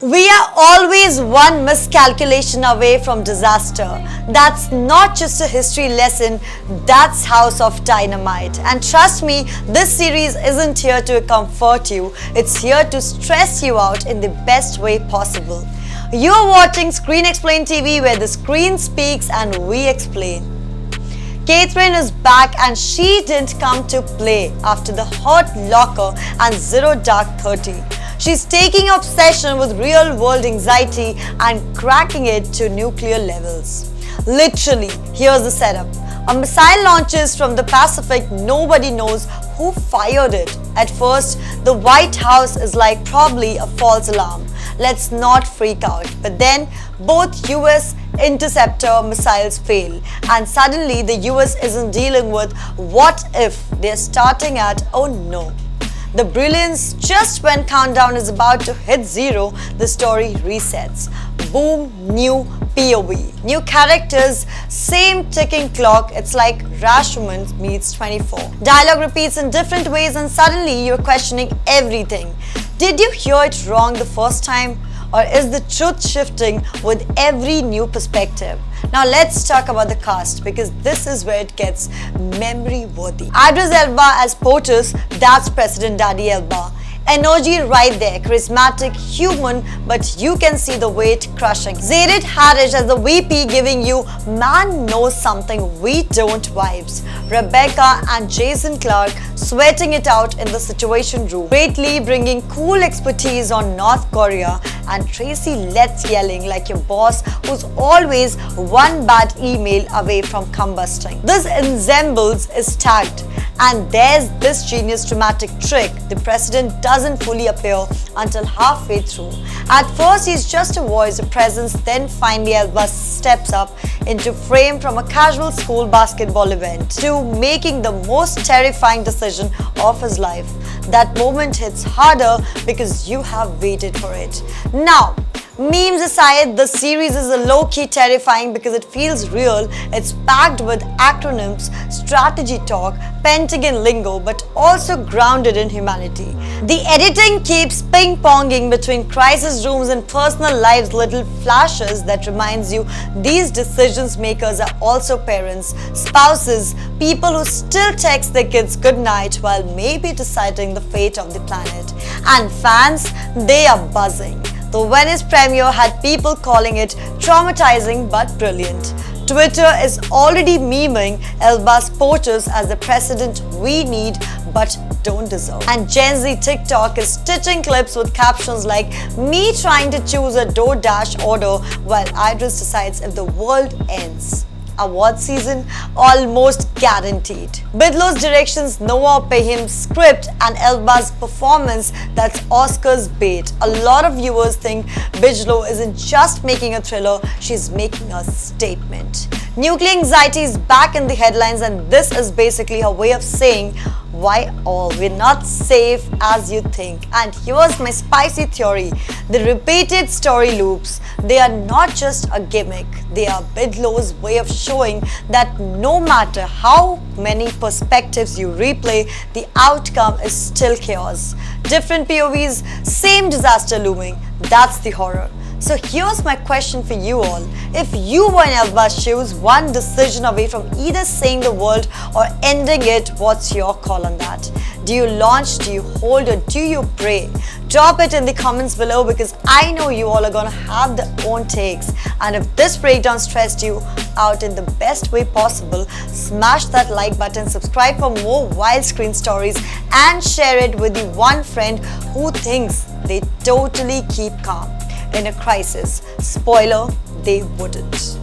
We are always one miscalculation away from disaster. That's not just a history lesson, that's House of Dynamite. And trust me, this series isn't here to comfort you, it's here to stress you out in the best way possible. You're watching Screen Explain TV, where the screen speaks and we explain. Kathryn is back and she didn't come to play after the Hurt Locker and Zero Dark 30. She's taking obsession with real-world anxiety and cracking it to nuclear levels. Literally, here's the setup. A missile launches from the Pacific. Nobody knows who fired it. At first, the White House is like, probably a false alarm. Let's not freak out. But then, both US interceptor missiles fail, and suddenly the US isn't dealing with what if. They're starting at oh no. The brilliance just when countdown is about to hit zero, the story resets. Boom, new POV, new characters, same ticking clock. It's like Rashomon meets 24. Dialogue repeats in different ways and suddenly you're questioning everything. Did you hear it wrong the first time? Or is the truth shifting with every new perspective? Now let's talk about the cast, because this is where it gets memory worthy. Idris Elba as POTUS, that's President Daddy Elba. Energy right there, charismatic, human, but you can see the weight crushing. Zaid Harish as the VP, giving you man knows something we don't vibes. Rebecca and Jason Clarke sweating it out in the Situation Room. Greatly bringing cool expertise on North Korea, and Tracy Letts yelling like your boss who's always one bad email away from combusting. This ensemble is tagged. And there's this genius dramatic trick. The president doesn't fully appear until halfway through. At first he's just a voice, a presence, then finally Elba steps up into frame from a casual school basketball event to making the most terrifying decision of his life. That moment hits harder because you have waited for it. Now, memes aside, the series is a low-key terrifying because it feels real. It's packed with acronyms, strategy talk, Pentagon lingo, but also grounded in humanity. The editing keeps ping-ponging between crisis rooms and personal lives, little flashes that reminds you these decisions makers are also parents, spouses, people who still text their kids goodnight while maybe deciding the fate of the planet. And fans, they are buzzing. The Venice premiere had people calling it traumatizing but brilliant. Twitter is already memeing Elba's POTUS as the president we need but don't deserve. And Gen Z TikTok is stitching clips with captions like me trying to choose a DoorDash order while Idris decides if the world ends. Award season almost guaranteed. Bigelow's directions, Noah Payham's script, and Elba's performance, that's Oscar's bait. A lot of viewers think Bigelow isn't just making a thriller, she's making a statement. Nuclear anxiety is back in the headlines, and this is basically her way of saying why all we're not safe as you think. And here's my spicy theory. The repeated story loops, they are not just a gimmick, they are Bigelow's way of showing that no matter how many perspectives you replay, the outcome is still chaos. Different POVs, same disaster looming. That's the horror. So here's my question for you all. If you were in Elba's shoes, one decision away from either saving the world or ending it, what's your call on that? Do you launch, do you hold, or do you pray? Drop it in the comments below, because I know you all are gonna have their own takes. And if this breakdown stressed you out in the best way possible, smash that like button, subscribe for more wild screen stories, and share it with the one friend who thinks they totally keep calm in a crisis. Spoiler, they wouldn't.